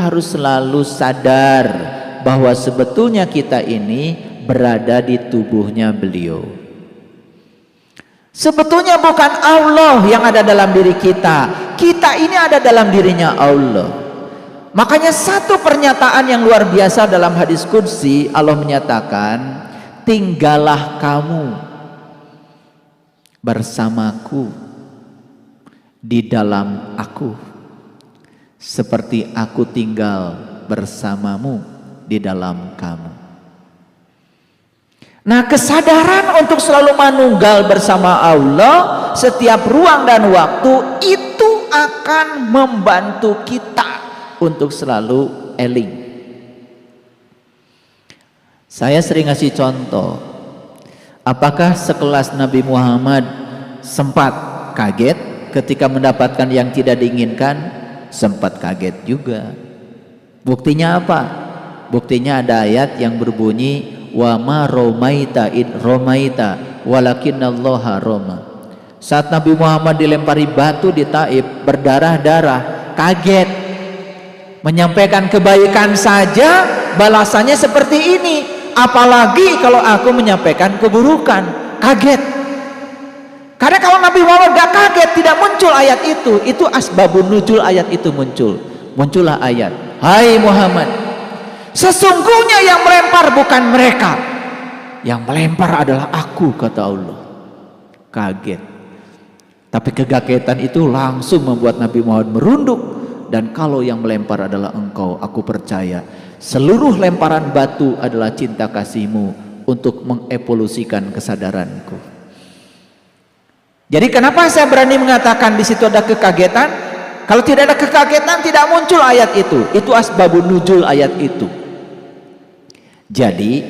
harus selalu sadar bahwa sebetulnya kita ini berada di tubuhnya beliau. Sebetulnya bukan Allah yang ada dalam diri kita, kita ini ada dalam dirinya Allah. Makanya satu pernyataan yang luar biasa dalam hadis qudsi, Allah menyatakan, tinggallah kamu bersamaku di dalam aku, seperti aku tinggal bersamamu di dalam kamu. Nah, kesadaran untuk selalu manunggal bersama Allah setiap ruang dan waktu itu akan membantu kita untuk selalu eling. Saya sering ngasih contoh, apakah sekelas Nabi Muhammad sempat kaget ketika mendapatkan yang tidak diinginkan? Sempat kaget juga. Buktinya apa? Buktinya ada ayat yang berbunyi, wa ma romaita id romaita walakinallaha roma. Saat Nabi Muhammad dilempari batu di Taif, berdarah-darah, kaget. Menyampaikan kebaikan saja balasannya seperti ini, apalagi kalau aku menyampaikan keburukan, kaget. Karena kalau Nabi Muhammad gak kaget, tidak muncul ayat itu asbabun nuzul ayat itu muncul. Muncullah ayat, hai Muhammad, sesungguhnya yang melempar bukan mereka, yang melempar adalah aku, kata Allah. Kaget. Tapi kegagetan itu langsung membuat Nabi Muhammad merunduk. Dan kalau yang melempar adalah engkau, aku percaya seluruh lemparan batu adalah cinta kasihmu untuk mengevolusikan kesadaranku. Jadi kenapa saya berani mengatakan di situ ada kekagetan? Kalau tidak ada kekagetan, tidak muncul ayat itu. Itu asbabun nuzul ayat itu. Jadi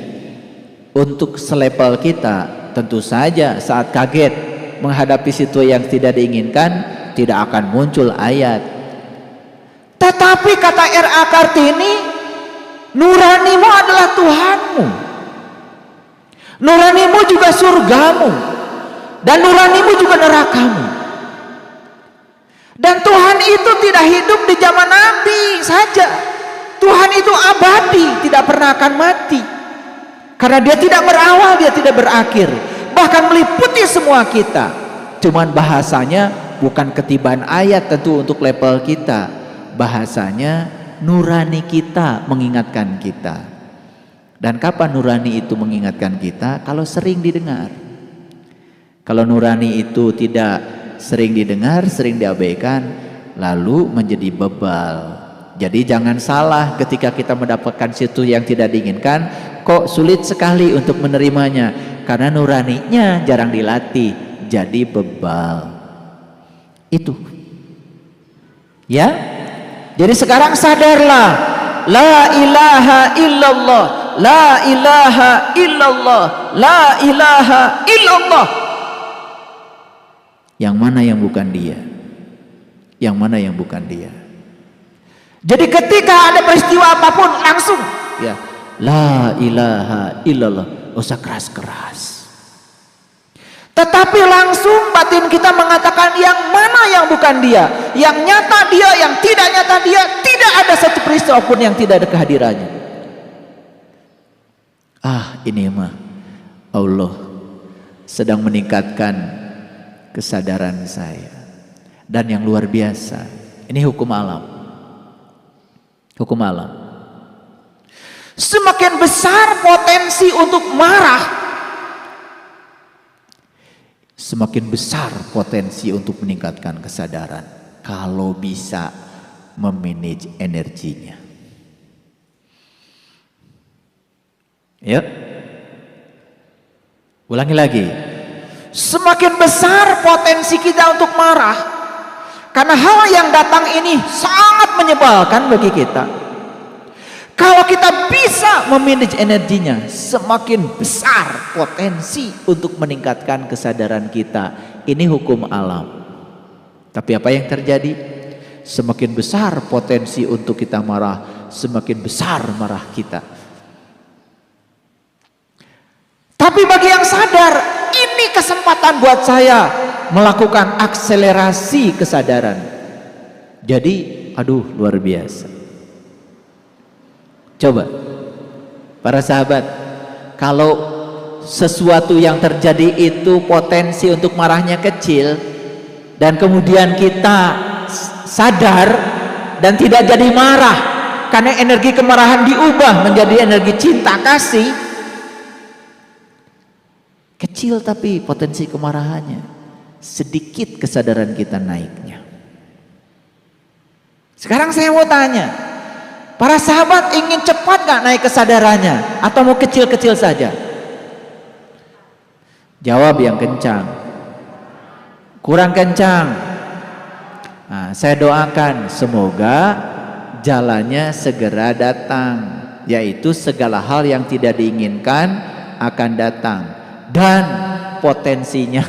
untuk selevel kita, tentu saja saat kaget menghadapi situasi yang tidak diinginkan, tidak akan muncul ayat. Tetapi kata R.A. Kartini, nuranimu adalah Tuhanmu, nuranimu juga surgamu, dan nuranimu juga nerakamu. Dan Tuhan itu tidak hidup di zaman Nabi saja. Tuhan itu abadi, tidak pernah akan mati. Karena dia tidak berawal, dia tidak berakhir. Bahkan meliputi semua kita. Cuman bahasanya bukan ketiban ayat tentu untuk level kita. Bahasanya nurani kita mengingatkan kita. Dan kapan nurani itu mengingatkan kita? Kalau sering didengar. Kalau nurani itu tidak sering didengar, sering diabaikan, lalu menjadi bebal. Jadi jangan salah ketika kita mendapatkan situ yang tidak diinginkan, kok sulit sekali untuk menerimanya, karena nuraninya jarang dilatih, jadi bebal. Itu ya. Jadi sekarang sadarlah, la ilaha illallah, la ilaha illallah, la ilaha illallah. Yang mana yang bukan dia? Yang mana yang bukan dia? Jadi ketika ada peristiwa apapun langsung ya, la ilaha illallah, usah keras-keras. Tetapi langsung batin kita mengatakan yang mana yang bukan dia, yang nyata dia, yang tidak nyata dia. Tidak ada satu peristiwa pun yang tidak ada kehadirannya. Ini mah Allah sedang meningkatkan kesadaran saya. Dan yang luar biasa, ini hukum alam. Hukum alam. Semakin besar potensi untuk marah, semakin besar potensi untuk meningkatkan kesadaran. Kalau bisa memanage energinya. Ya. Ulangi lagi. Semakin besar potensi kita untuk marah, karena hal yang datang ini sangat menyebalkan bagi kita. Kalau kita bisa memanage energinya, semakin besar potensi untuk meningkatkan kesadaran kita. Ini hukum alam. Tapi apa yang terjadi? Semakin besar potensi untuk kita marah, semakin besar marah kita. Tapi bagi yang sadar, ini kesempatan buat saya melakukan akselerasi kesadaran. Jadi, luar biasa. Coba para sahabat, kalau sesuatu yang terjadi itu potensi untuk marahnya kecil, dan kemudian kita sadar dan tidak jadi marah karena energi kemarahan diubah menjadi energi cinta kasih, kecil tapi potensi kemarahannya, sedikit kesadaran kita naiknya. Sekarang saya mau tanya, para sahabat ingin cepat gak naik kesadarannya atau mau kecil-kecil saja? Jawab yang kencang. Kurang kencang. Nah, saya doakan semoga jalannya segera datang, yaitu segala hal yang tidak diinginkan akan datang dan potensinya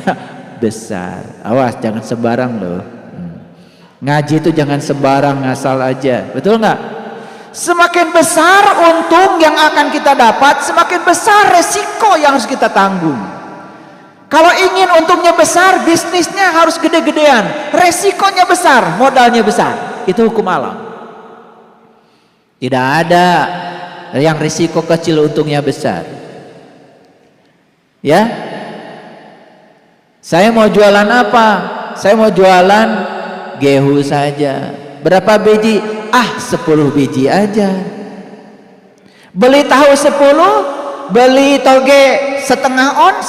besar. Awas jangan sembarang loh. Ngaji itu jangan sembarang ngasal aja, betul nggak? Semakin besar untung yang akan kita dapat, semakin besar resiko yang harus kita tanggung. Kalau ingin untungnya besar, bisnisnya harus gede-gedean, resikonya besar, modalnya besar. Itu hukum alam. Tidak ada yang risiko kecil untungnya besar. Ya, saya mau jualan apa? Saya mau jualan gehu saja. Berapa biji? 10 biji aja. Beli tahu 10, beli toge setengah ons.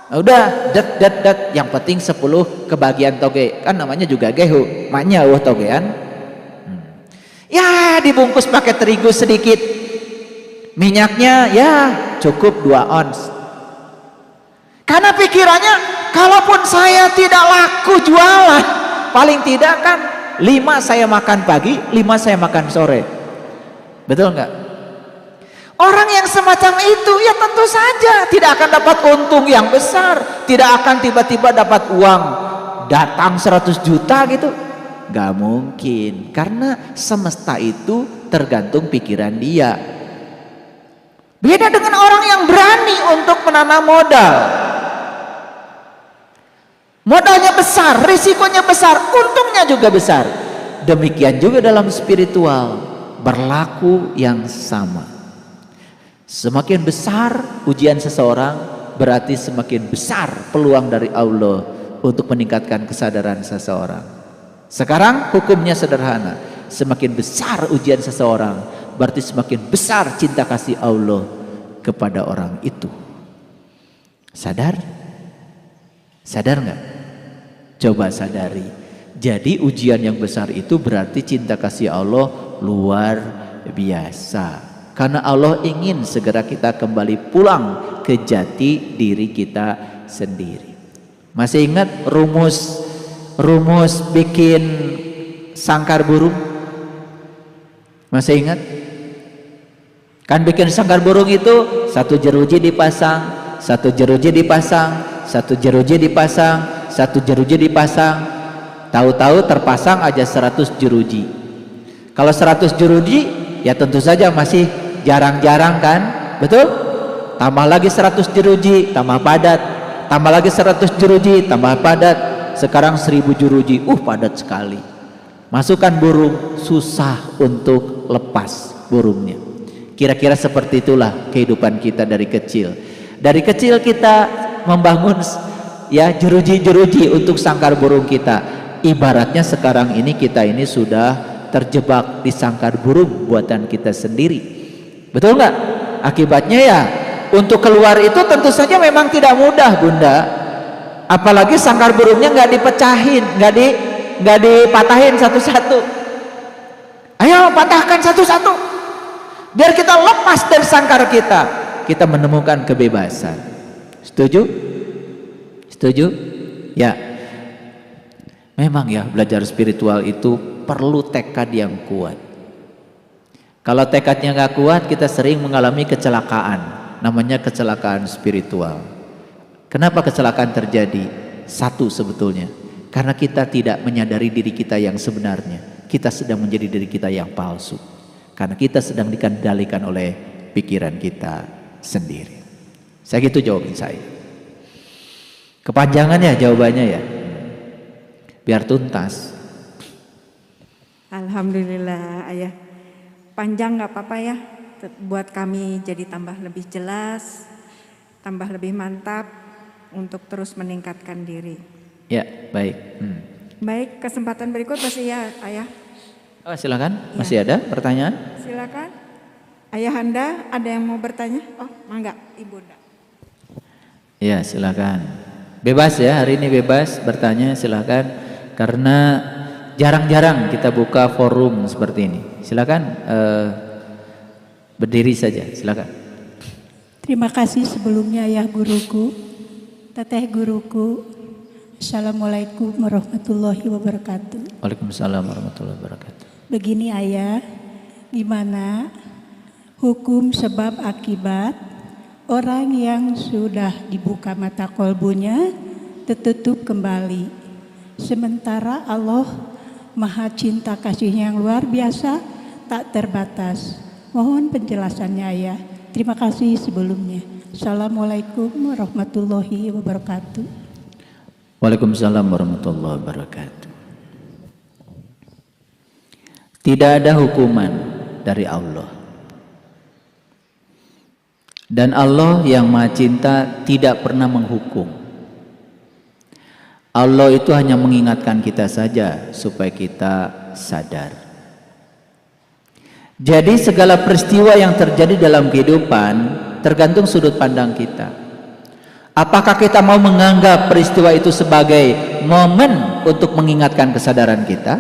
Udah, dat. Yang penting 10 kebagian toge. Kan namanya juga gehu. Maknya togean. Ya, dibungkus pakai terigu sedikit. Minyaknya ya cukup 2 ons. Karena pikirannya, kalaupun saya tidak laku jualan, paling tidak kan 5 saya makan pagi, 5 saya makan sore. Betul nggak? Orang yang semacam itu ya tentu saja tidak akan dapat untung yang besar, tidak akan tiba-tiba dapat uang datang 100 juta gitu. Gak mungkin, karena semesta itu tergantung pikiran dia. Beda dengan orang yang berani untuk menanam modal. Modalnya besar, risikonya besar, untungnya juga besar. Demikian juga dalam spiritual, berlaku yang sama. Semakin besar ujian seseorang, berarti semakin besar peluang dari Allah untuk meningkatkan kesadaran seseorang. Sekarang hukumnya sederhana, semakin besar ujian seseorang, berarti semakin besar cinta kasih Allah kepada orang itu. Sadar? Sadar nggak? Coba sadari. Jadi ujian yang besar itu berarti cinta kasih Allah luar biasa. Karena Allah ingin segera kita kembali pulang ke jati diri kita sendiri. Masih ingat rumus bikin sangkar burung? Masih ingat? Kan bikin sangkar burung itu 1 jeruji dipasang, 1 jeruji dipasang, 1 jeruji dipasang, 1 jeruji dipasang. Tahu-tahu terpasang aja 100 jeruji. Kalau 100 jeruji ya tentu saja masih jarang-jarang kan, betul? Tambah lagi 100 jeruji, tambah padat. Tambah lagi 100 jeruji, tambah padat. Sekarang 1000 jeruji, padat sekali. Masukkan burung, susah untuk lepas burungnya. Kira-kira seperti itulah kehidupan kita dari kecil. Dari kecil kita membangun ya jeruji-jeruji untuk sangkar burung kita. Ibaratnya sekarang ini kita ini sudah terjebak di sangkar burung buatan kita sendiri. Betul nggak? Akibatnya ya untuk keluar itu tentu saja memang tidak mudah, Bunda. Apalagi sangkar burungnya nggak dipecahin, nggak dipatahin satu-satu. Ayo patahkan satu-satu, biar kita lepas dari sangkar kita. Kita menemukan kebebasan. Setuju? Setuju? Ya. Memang ya belajar spiritual itu perlu tekad yang kuat. Kalau tekadnya nggak kuat, kita sering mengalami kecelakaan. Namanya kecelakaan spiritual. Kenapa kecelakaan terjadi? Satu sebetulnya, karena kita tidak menyadari diri kita yang sebenarnya. Kita sedang menjadi diri kita yang palsu. Karena kita sedang dikendalikan oleh pikiran kita sendiri. Saya gitu jawabin saya. Kepanjangan ya jawabannya ya. Biar tuntas. Alhamdulillah ayah. panjang nggak apa-apa ya, buat kami jadi tambah lebih jelas, tambah lebih mantap untuk terus meningkatkan diri. Ya, baik. Baik, kesempatan berikut masih ya, Ayah. Oh, silakan. Ya. Masih ada pertanyaan? Silakan. Ayahanda, ada yang mau bertanya? Oh, mangga, Ibunda. Ya, silakan. Bebas ya, hari ini bebas bertanya, silakan. Karena jarang-jarang kita buka forum seperti ini. Silakan berdiri saja, silakan. Terima kasih sebelumnya ya guruku, teteh guruku. Assalamualaikum warahmatullahi wabarakatuh. Waalaikumsalam warahmatullahi wabarakatuh. Begini ayah, gimana hukum sebab akibat orang yang sudah dibuka mata kolbunya tertutup kembali, sementara Allah Maha cinta kasihnya yang luar biasa, tak terbatas. Mohon penjelasannya ayah. Terima kasih sebelumnya. Assalamualaikum warahmatullahi wabarakatuh. Waalaikumsalam warahmatullahi wabarakatuh. Tidak ada hukuman dari Allah. Dan Allah yang Maha Cinta tidak pernah menghukum. Allah itu hanya mengingatkan kita saja supaya kita sadar. Jadi segala peristiwa yang terjadi dalam kehidupan tergantung sudut pandang kita. Apakah kita mau menganggap peristiwa itu sebagai momen untuk mengingatkan kesadaran kita,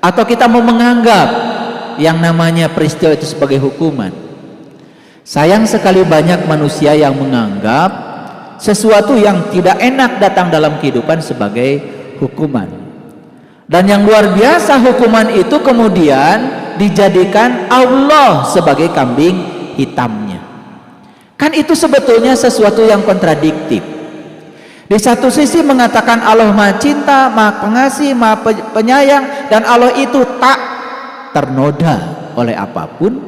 atau kita mau menganggap yang namanya peristiwa itu sebagai hukuman? Sayang sekali banyak manusia yang menganggap sesuatu yang tidak enak datang dalam kehidupan sebagai hukuman. Dan yang luar biasa, hukuman itu kemudian dijadikan Allah sebagai kambing hitamnya. Kan itu sebetulnya sesuatu yang kontradiktif. Di satu sisi mengatakan Allah Maha Cinta, Maha Pengasih, Maha Penyayang, dan Allah itu tak ternoda oleh apapun.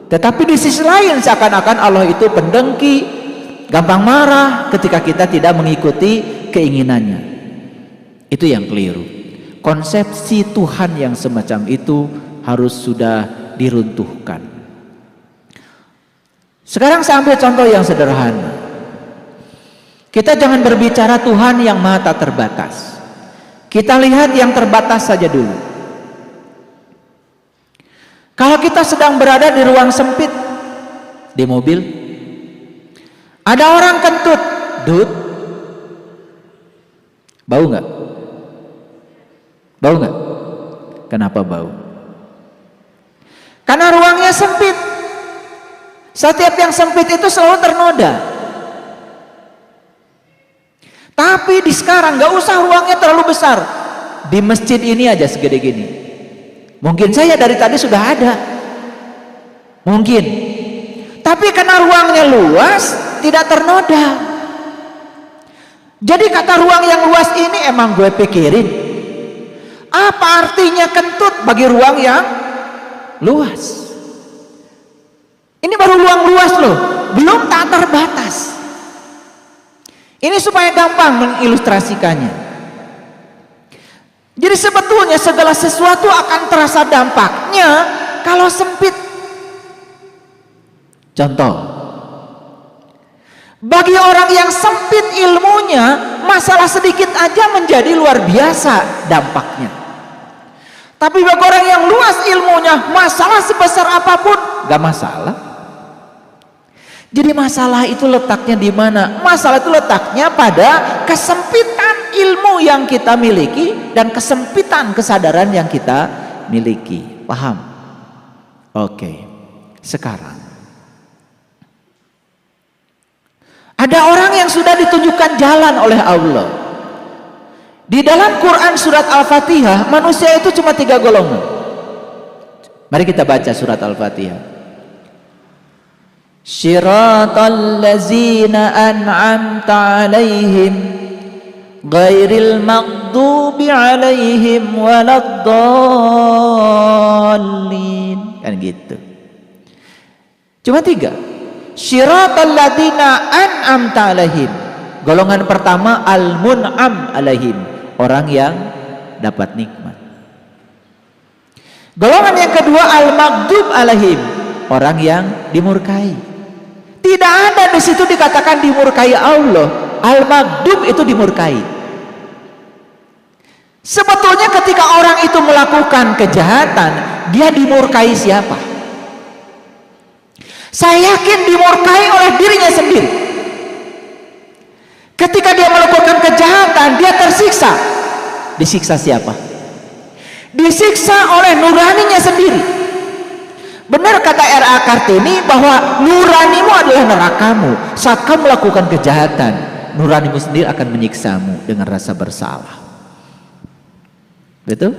Tetapi di sisi lain seakan-akan Allah itu pendengki, gampang marah ketika kita tidak mengikuti keinginannya. Itu yang keliru. Konsepsi Tuhan yang semacam itu harus sudah diruntuhkan. Sekarang saya ambil contoh yang sederhana. Kita jangan berbicara Tuhan yang maha tak terbatas. Kita lihat yang terbatas saja dulu. Kalau kita sedang berada di ruang sempit, di mobil, ada orang kentut, Dut, bau nggak? Bau nggak? Kenapa bau? Karena ruangnya sempit. Setiap yang sempit itu selalu ternoda. Tapi di sekarang nggak usah ruangnya terlalu besar. Di masjid ini aja segede gini. Mungkin saya dari tadi sudah ada. Mungkin. Tapi karena ruangnya luas, tidak ternoda. Jadi kata ruang yang luas ini emang gue pikirin, apa artinya kentut bagi ruang yang luas? Ini baru ruang luas loh, belum tak terbatas. Ini supaya gampang mengilustrasikannya. Jadi sebetulnya segala sesuatu akan terasa dampaknya kalau sempit. Contoh, bagi orang yang sempit ilmunya, masalah sedikit aja menjadi luar biasa dampaknya. Tapi bagi orang yang luas ilmunya, masalah sebesar apapun gak masalah. Jadi masalah itu letaknya di mana? Masalah itu letaknya pada kesempitan ilmu yang kita miliki dan kesempitan kesadaran yang kita miliki. Paham? Oke. Sekarang ada orang yang sudah ditunjukkan jalan oleh Allah. Di dalam Quran surat Al-Fatihah, manusia itu cuma 3 golongan. Mari kita baca surat Al-Fatihah. Syiratal ladzina an'amta 'alaihim ghairil maghdubi 'alaihim waladdallin. Kan gitu. Cuma 3. Syiratal ladzina an'amta 'alaihim. Golongan pertama al-mun'am 'alaihim, orang yang dapat nikmat. Golongan yang kedua al-maghdub alaihim, orang yang dimurkai. Tidak ada di situ dikatakan dimurkai Allah. Al-maghdub itu dimurkai. Sebetulnya ketika orang itu melakukan kejahatan, dia dimurkai siapa? Saya yakin dimurkai oleh dirinya sendiri. Ketika dia melakukan kejahatan, dia tersiksa. Disiksa siapa? Disiksa oleh nuraninya sendiri. Benar kata R.A. Kartini bahwa nuranimu adalah nerakamu. Saat kamu melakukan kejahatan, nuranimu sendiri akan menyiksamu dengan rasa bersalah. Betul?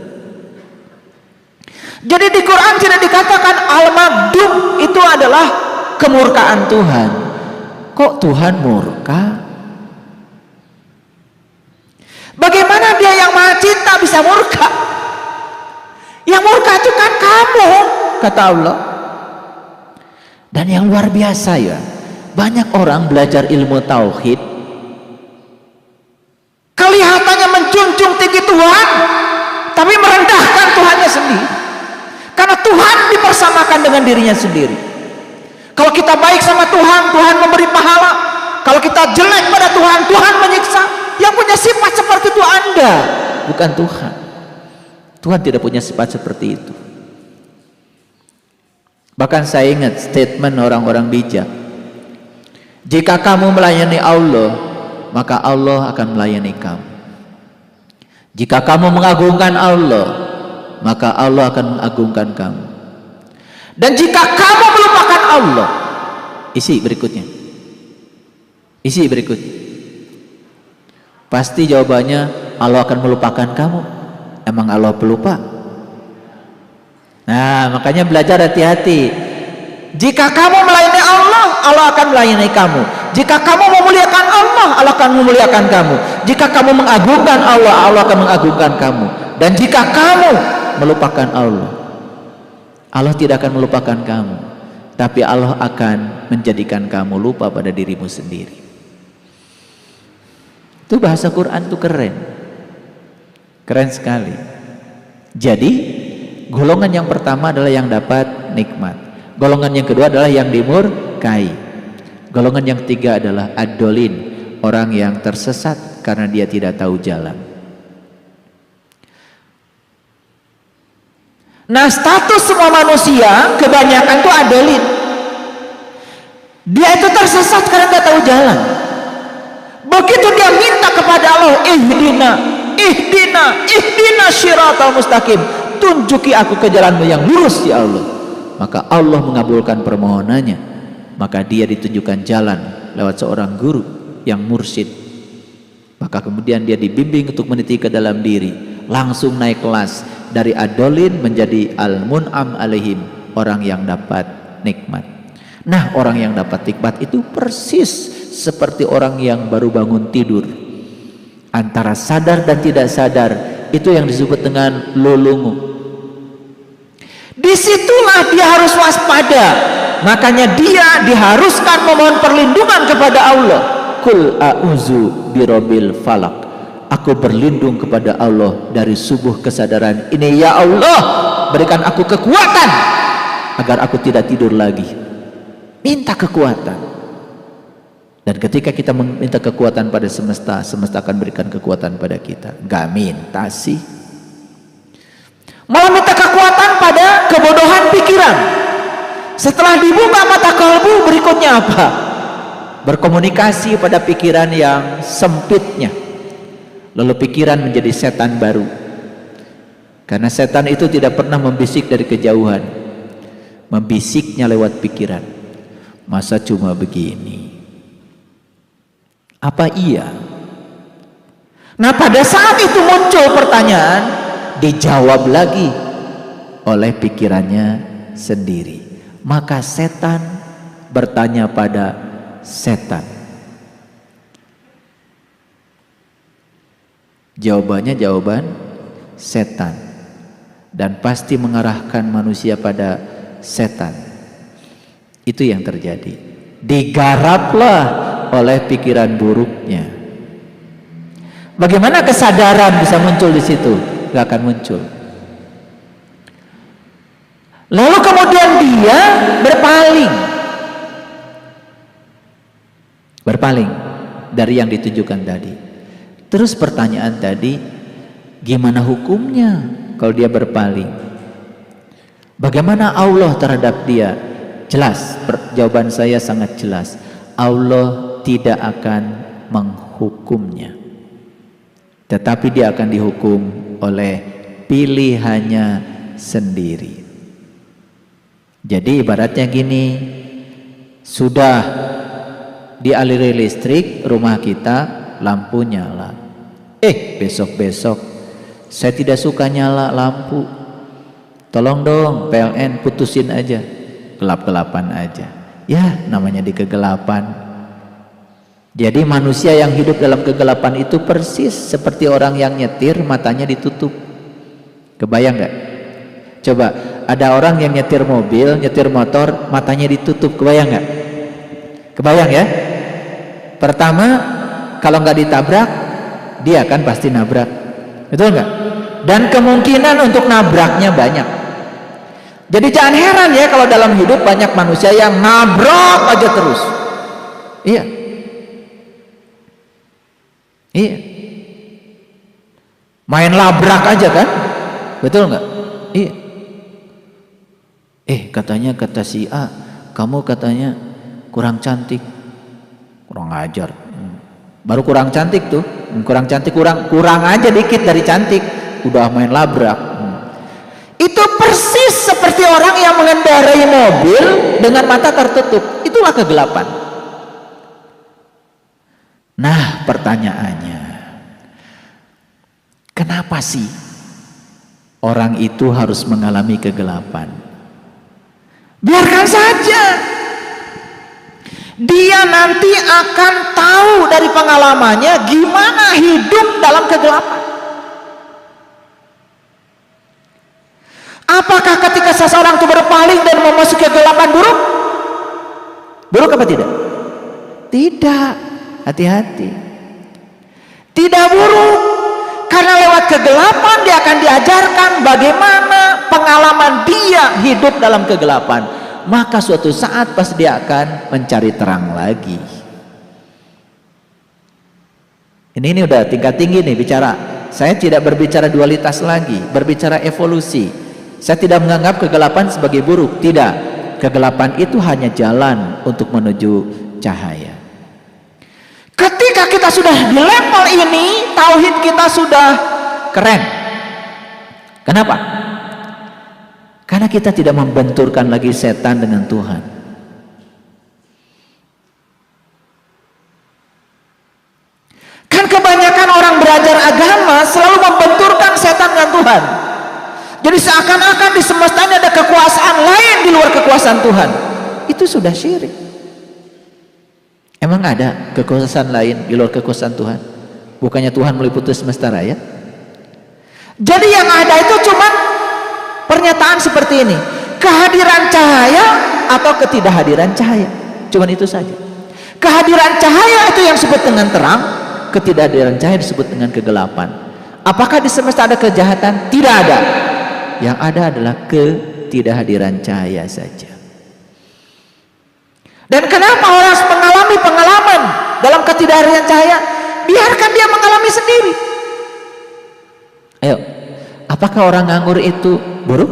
Jadi di Quran tidak dikatakan al-maghdub itu adalah kemurkaan Tuhan. Kok Tuhan murka? Bagaimana dia yang maha cinta bisa murka? Yang murka itu kan kamu, kata Allah. Dan yang luar biasa ya, banyak orang belajar ilmu tauhid kelihatannya menjunjung tinggi Tuhan, tapi merendahkan Tuhannya sendiri. Karena Tuhan dipersamakan dengan dirinya sendiri. Kalau kita baik sama Tuhan, Tuhan memberi pahala. Kalau kita jelek pada Tuhan, Tuhan menyiksa. Yang punya sifat seperti itu Anda, bukan Tuhan. Tuhan tidak punya sifat seperti itu. Bahkan saya ingat statement orang-orang bijak. Jika kamu melayani Allah, maka Allah akan melayani kamu. Jika kamu mengagungkan Allah, maka Allah akan mengagungkan kamu. Dan jika kamu melupakan Allah, isi berikutnya. Isi berikutnya. Pasti jawabannya Allah akan melupakan kamu. Emang Allah pelupa? Nah, makanya belajar hati-hati. Jika kamu melayani Allah, Allah akan melayani kamu. Jika kamu memuliakan Allah, Allah akan memuliakan kamu. Jika kamu mengagungkan Allah, Allah akan mengagungkan kamu. Dan jika kamu melupakan Allah, Allah tidak akan melupakan kamu, tapi Allah akan menjadikan kamu lupa pada dirimu sendiri. Itu bahasa Quran tuh keren. Keren sekali. Jadi golongan yang pertama adalah yang dapat nikmat. Golongan yang kedua adalah yang dimurkai. Golongan yang ketiga adalah ad-dolin, orang yang tersesat karena dia tidak tahu jalan. Nah, status semua manusia kebanyakan tuh ad-dolin. Dia itu tersesat karena tidak tahu jalan. Begitu dia minta kepada Allah, ihdina syiratal mustaqim, tunjuki aku ke jalanmu yang lurus ya Allah. Maka Allah mengabulkan permohonannya. Maka dia ditunjukkan jalan lewat seorang guru yang mursyid. Maka kemudian dia dibimbing untuk meniti ke dalam diri, langsung naik kelas dari adolin menjadi al-mun'am alaihim, orang yang dapat nikmat. Nah, orang yang dapat nikmat itu persis seperti orang yang baru bangun tidur, antara sadar dan tidak sadar. Itu yang disebut dengan lulungu. Disitulah dia harus waspada. Makanya dia diharuskan memohon perlindungan kepada Allah. Kul a'udzu birabbil falak, aku berlindung kepada Allah dari subuh kesadaran ini. Ya Allah, berikan aku kekuatan agar aku tidak tidur lagi. Minta kekuatan. Dan ketika kita meminta kekuatan pada semesta, semesta akan berikan kekuatan pada kita. Gak minta sih, malah minta kekuatan pada kebodohan pikiran. Setelah dibuka mata kalbu, berikutnya apa? Berkomunikasi pada pikiran yang sempitnya. Lalu pikiran menjadi setan baru. Karena setan itu tidak pernah membisik dari kejauhan, membisiknya lewat pikiran. Masa cuma begini? Apa iya? Nah, pada saat itu muncul pertanyaan, dijawab lagi oleh pikirannya sendiri. Maka setan bertanya pada setan. Jawabannya jawaban setan, dan pasti mengarahkan manusia pada setan. Itu yang terjadi. Digaraplah oleh pikiran buruknya. Bagaimana kesadaran bisa muncul di situ? Gak akan muncul. Lalu kemudian dia berpaling dari yang ditujukan tadi. Terus pertanyaan tadi, gimana hukumnya kalau dia berpaling? Bagaimana Allah terhadap dia? Jelas, jawaban saya sangat jelas. Allah tidak akan menghukumnya, tetapi dia akan dihukum oleh pilihannya sendiri. Jadi ibaratnya gini, sudah dialiri listrik rumah kita, lampu nyala. Besok-besok saya tidak suka nyala lampu, tolong dong PLN putusin aja, gelap-gelapan aja. Ya namanya di kegelapan. Jadi manusia yang hidup dalam kegelapan itu persis seperti orang yang nyetir matanya ditutup. Kebayang nggak? Coba ada orang yang nyetir mobil, nyetir motor, matanya ditutup, kebayang nggak? Kebayang ya? Pertama, kalau nggak ditabrak, dia kan pasti nabrak, betul nggak? Dan kemungkinan untuk nabraknya banyak. Jadi jangan heran ya kalau dalam hidup banyak manusia yang nabrak aja terus. Iya. Main labrak aja kan? Betul nggak? Iya. Katanya kata si A, kamu katanya kurang cantik. Kurang ajar. Baru kurang cantik tuh. Kurang cantik, kurang aja dikit dari cantik. Udah main labrak. Itu persis seperti orang yang mengendarai mobil dengan mata tertutup. Itulah kegelapan. Nah, pertanyaannya, kenapa sih orang itu harus mengalami kegelapan? Biarkan saja. Dia nanti akan tahu dari pengalamannya gimana hidup dalam kegelapan. Apakah ketika seseorang itu berpaling dan memasuki kegelapan buruk? Buruk apa tidak? Tidak. Hati-hati. Tidak buruk. Karena lewat kegelapan dia akan diajarkan bagaimana pengalaman dia hidup dalam kegelapan. Maka suatu saat pasti dia akan mencari terang lagi. Ini udah tingkat tinggi nih bicara. Saya tidak berbicara dualitas lagi, berbicara evolusi. Saya tidak menganggap kegelapan sebagai buruk, tidak. Kegelapan itu hanya jalan untuk menuju cahaya. Ketika kita sudah di level ini, tauhid kita sudah keren. Kenapa? Karena kita tidak membenturkan lagi setan dengan Tuhan. Kan kebanyakan orang belajar agama selalu membenturkan setan dengan Tuhan. Jadi seakan-akan di semesta ini ada kekuasaan lain di luar kekuasaan Tuhan. Itu sudah syirik. Emang ada kekuasaan lain di luar kekuasaan Tuhan? Bukannya Tuhan meliputi semesta raya? Jadi yang ada itu cuma pernyataan seperti ini. Kehadiran cahaya atau ketidakhadiran cahaya. Cuman itu saja. Kehadiran cahaya itu yang disebut dengan terang. Ketidakhadiran cahaya disebut dengan kegelapan. Apakah di semesta ada kejahatan? Tidak ada. Yang ada adalah ketidakhadiran cahaya saja. Dan kenapa orang harus mengalami pengalaman dalam ketidakhadiran cahaya? Biarkan dia mengalami sendiri. Ayo, apakah orang nganggur itu buruk?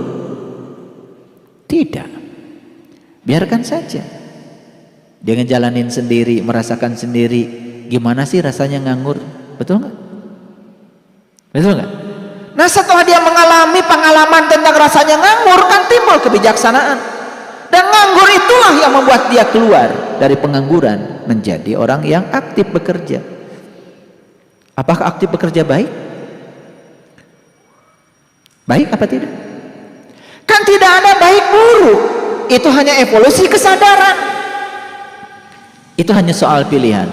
Tidak. Biarkan saja. Dia ngejalanin sendiri, merasakan sendiri. Gimana sih rasanya nganggur? Betul nggak? Betul nggak? Nah setelah dia mengalami pengalaman tentang rasanya nganggur, kan timbul kebijaksanaan. Dan nganggur itulah yang membuat dia keluar dari pengangguran menjadi orang yang aktif bekerja. Apakah aktif bekerja baik? Baik apa tidak? Kan tidak ada baik buruk. Itu hanya evolusi kesadaran. Itu hanya soal pilihan.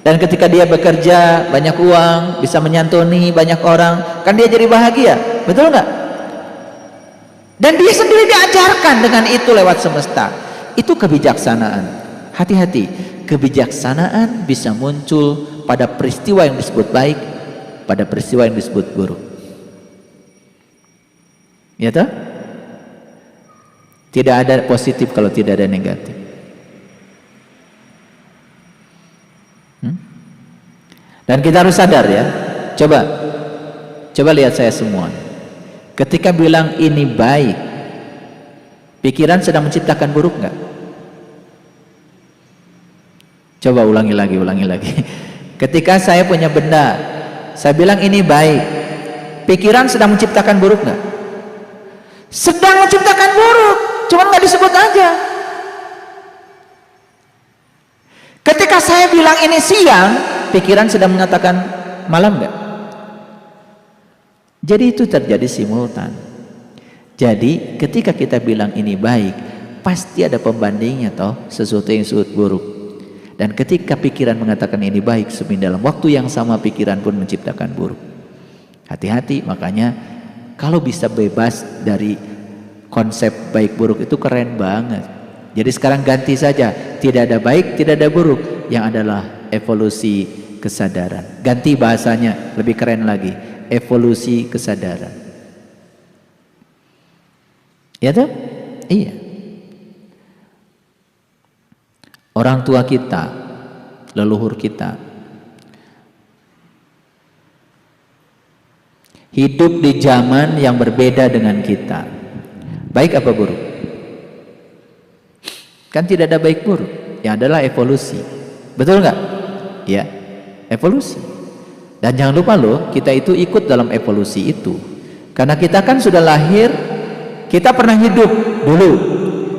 Dan ketika dia bekerja banyak uang, bisa menyantuni banyak orang, kan dia jadi bahagia, betul nggak? Dan dia sendiri diajarkan dengan itu lewat semesta. Itu kebijaksanaan. Hati-hati, kebijaksanaan bisa muncul pada peristiwa yang disebut baik, pada peristiwa yang disebut buruk. Ya toh? Tidak ada positif kalau tidak ada negatif. Dan kita harus sadar ya. Coba lihat saya semua. Ketika bilang ini baik, pikiran sedang menciptakan buruk nggak? Coba ulangi lagi. Ketika saya punya benda, saya bilang ini baik, pikiran sedang menciptakan buruk nggak? Sedang menciptakan buruk, cuma nggak disebut aja. Ketika saya bilang ini siang, pikiran sedang mengatakan malam nggak? Jadi itu terjadi simultan. Jadi ketika kita bilang ini baik, pasti ada pembandingnya toh, sesuatu yang disebut buruk. Dan ketika pikiran mengatakan ini baik, sebenarnya dalam waktu yang sama pikiran pun menciptakan buruk. Hati-hati, makanya kalau bisa bebas dari konsep baik buruk itu keren banget. Jadi sekarang ganti saja, tidak ada baik, tidak ada buruk, yang adalah evolusi kesadaran. Ganti bahasanya, lebih keren lagi, evolusi kesadaran. Ya tuh? Iya. Orang tua kita, leluhur kita, hidup di zaman yang berbeda dengan kita. Baik apa buruk? Kan tidak ada baik buruk, yang adalah evolusi. Betul nggak? Ya, evolusi. Dan jangan lupa loh, kita itu ikut dalam evolusi itu. Karena kita kan sudah lahir, kita pernah hidup dulu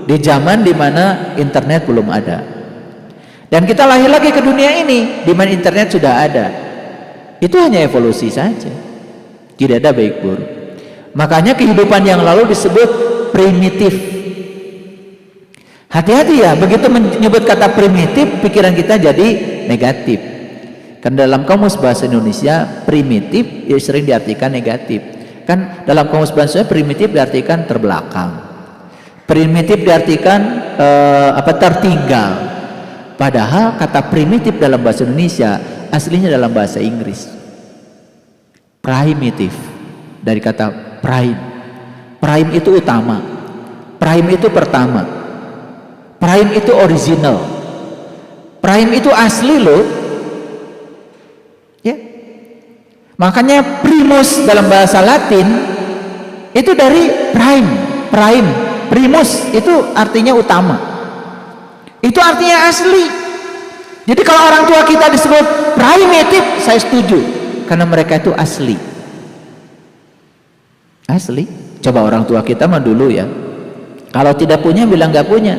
di zaman dimana internet belum ada. Dan kita lahir lagi ke dunia ini di mana internet sudah ada. Itu hanya evolusi saja. Tidak ada baik buruk. Makanya kehidupan yang lalu disebut primitif. Hati-hati ya, begitu menyebut kata primitif, pikiran kita jadi negatif. Karena dalam kamus bahasa Indonesia, primitif ya sering diartikan negatif. Kan dalam kamus bahasa Indonesia, primitif diartikan terbelakang. Primitif diartikan tertinggal. Padahal kata primitif dalam bahasa Indonesia aslinya dalam bahasa Inggris. Primitif, dari kata prime. Prime itu utama. Prime itu pertama. Prime itu original. Prime itu asli loh. Ya. Makanya primus dalam bahasa Latin itu dari prime. Prime, primus itu artinya utama. Itu artinya asli. Jadi kalau orang tua kita disebut primitif, saya setuju. Karena mereka itu asli. Asli. Coba orang tua kita mah dulu ya. Kalau tidak punya bilang nggak punya.